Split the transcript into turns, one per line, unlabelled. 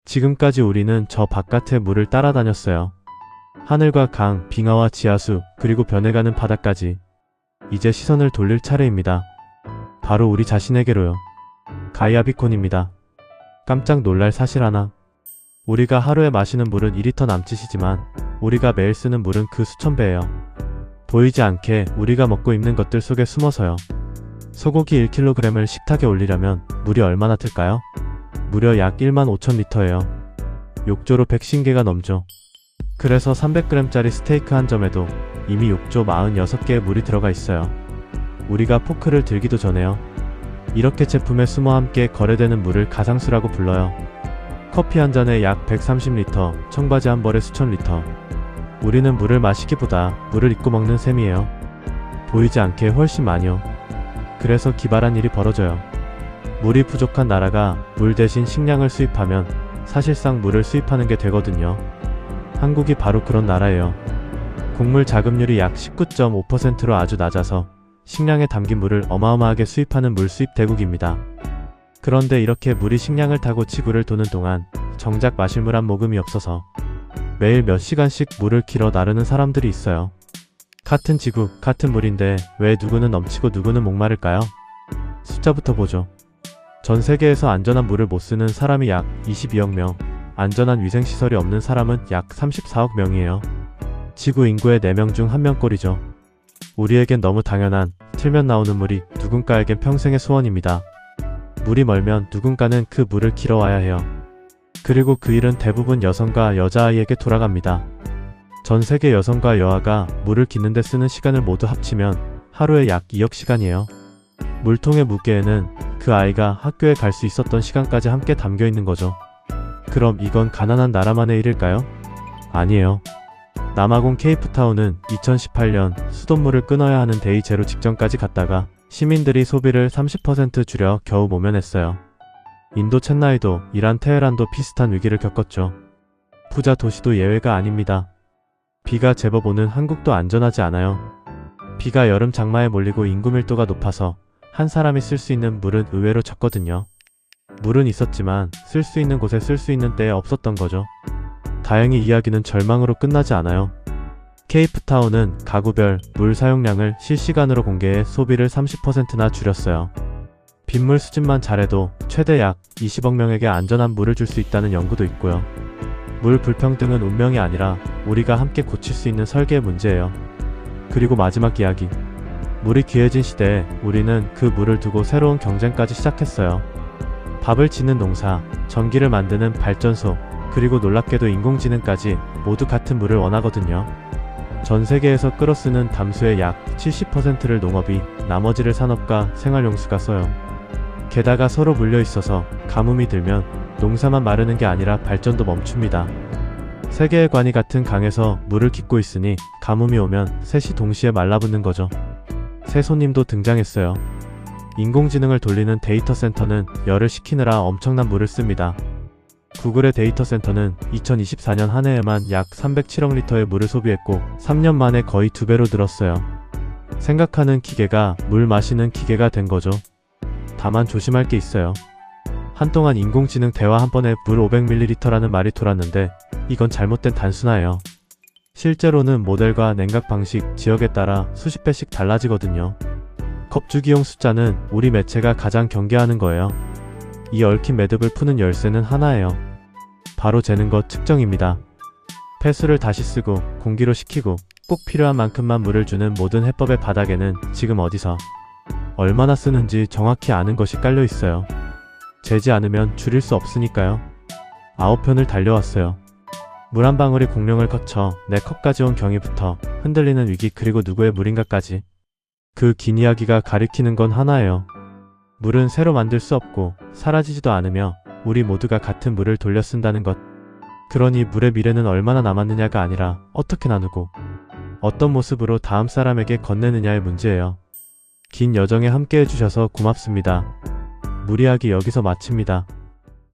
지금까지 우리는 저 바깥의 물을 따라다녔어요. 하늘과 강, 빙하와 지하수, 그리고 변해가는 바다까지. 이제 시선을 돌릴 차례입니다. 바로 우리 자신에게로요. 가이아 비콘입니다. 깜짝 놀랄 사실 하나. 우리가 하루에 마시는 물은 2리터 남짓이지만 우리가 매일 쓰는 물은 그 수천 배예요. 보이지 않게 우리가 먹고 입는 것들 속에 숨어서요. 소고기 1kg을 식탁에 올리려면 물이 얼마나 들까요? 무려 약 15,000리터예요. 욕조로 100신개가 넘죠. 그래서 300g짜리 스테이크 한 점에도 이미 욕조 46개의 물이 들어가 있어요. 우리가 포크를 들기도 전에요. 이렇게 제품에 숨어 함께 거래되는 물을 가상수라고 불러요. 커피 한 잔에 약 130리터, 청바지 한 벌에 수천 리터. 우리는 물을 마시기보다 물을 입고 먹는 셈이에요. 보이지 않게 훨씬 많이요. 그래서 기발한 일이 벌어져요. 물이 부족한 나라가 물 대신 식량을 수입하면 사실상 물을 수입하는 게 되거든요. 한국이 바로 그런 나라예요. 곡물 자급률이 약 19.5%로 아주 낮아서 식량에 담긴 물을 어마어마하게 수입하는 물 수입 대국입니다. 그런데 이렇게 물이 식량을 타고 지구를 도는 동안 정작 마실 물 한 모금이 없어서 매일 몇 시간씩 물을 길어 나르는 사람들이 있어요. 같은 지구, 같은 물인데 왜 누구는 넘치고 누구는 목마를까요? 숫자부터 보죠. 전 세계에서 안전한 물을 못 쓰는 사람이 약 22억 명, 안전한 위생시설이 없는 사람은 약 34억 명이에요. 지구 인구의 4명 중 1명꼴이죠. 우리에겐 너무 당연한, 틀면 나오는 물이 누군가에겐 평생의 소원입니다. 물이 멀면 누군가는 그 물을 길어와야 해요. 그리고 그 일은 대부분 여성과 여자아이에게 돌아갑니다. 전 세계 여성과 여아가 물을 깃는데 쓰는 시간을 모두 합치면 하루에 약 2억 시간이에요. 물통의 무게에는 그 아이가 학교에 갈 수 있었던 시간까지 함께 담겨 있는 거죠. 그럼 이건 가난한 나라만의 일일까요? 아니에요. 남아공 케이프타운은 2018년 수돗물을 끊어야 하는 데이 제로 직전까지 갔다가 시민들이 소비를 30% 줄여 겨우 모면했어요. 인도 첸나이도, 이란 테헤란도 비슷한 위기를 겪었죠. 부자 도시도 예외가 아닙니다. 비가 제법 오는 한국도 안전하지 않아요. 비가 여름 장마에 몰리고 인구 밀도가 높아서 한 사람이 쓸 수 있는 물은 의외로 적거든요. 물은 있었지만 쓸 수 있는 곳에 쓸 수 있는 때에 없었던 거죠. 다행히 이야기는 절망으로 끝나지 않아요. 케이프타운은 가구별 물 사용량을 실시간으로 공개해 소비를 30%나 줄였어요. 빗물 수집만 잘해도 최대 약 20억 명에게 안전한 물을 줄 수 있다는 연구도 있고요. 물 불평등은 운명이 아니라 우리가 함께 고칠 수 있는 설계의 문제예요. 그리고 마지막 이야기. 물이 귀해진 시대에 우리는 그 물을 두고 새로운 경쟁까지 시작했어요. 밥을 짓는 농사, 전기를 만드는 발전소, 그리고 놀랍게도 인공지능까지 모두 같은 물을 원하거든요. 전 세계에서 끌어쓰는 담수의 약 70%를 농업이, 나머지를 산업과 생활용수가 써요. 게다가 서로 물려있어서 가뭄이 들면 농사만 마르는 게 아니라 발전도 멈춥니다. 세계의 관이 같은 강에서 물을 깃고 있으니 가뭄이 오면 셋이 동시에 말라붙는 거죠. 새 손님도 등장했어요. 인공지능을 돌리는 데이터 센터는 열을 식히느라 엄청난 물을 씁니다. 구글의 데이터 센터는 2024년 한 해에만 약 307억 리터의 물을 소비했고 3년 만에 거의 2배로 늘었어요. 생각하는 기계가 물 마시는 기계가 된 거죠. 다만 조심할 게 있어요. 한동안 인공지능 대화 한 번에 물 500ml라는 말이 돌았는데 이건 잘못된 단순화예요. 실제로는 모델과 냉각 방식, 지역에 따라 수십 배씩 달라지거든요. 컵주기용 숫자는 우리 매체가 가장 경계하는 거예요. 이 얽힌 매듭을 푸는 열쇠는 하나예요. 바로 재는 것 측정입니다. 폐수를 다시 쓰고 공기로 식히고 꼭 필요한 만큼만 물을 주는 모든 해법의 바닥에는 지금 어디서 얼마나 쓰는지 정확히 아는 것이 깔려 있어요. 재지 않으면 줄일 수 없으니까요. 9편을 달려왔어요. 물 한 방울이 공룡을 거쳐 내 컵까지 온 경위부터 흔들리는 위기 그리고 누구의 물인가까지. 그 긴 이야기가 가리키는 건 하나예요. 물은 새로 만들 수 없고 사라지지도 않으며 우리 모두가 같은 물을 돌려 쓴다는 것. 그러니 물의 미래는 얼마나 남았느냐가 아니라 어떻게 나누고 어떤 모습으로 다음 사람에게 건네느냐의 문제예요. 긴 여정에 함께 해주셔서 고맙습니다. 물 이야기 여기서 마칩니다.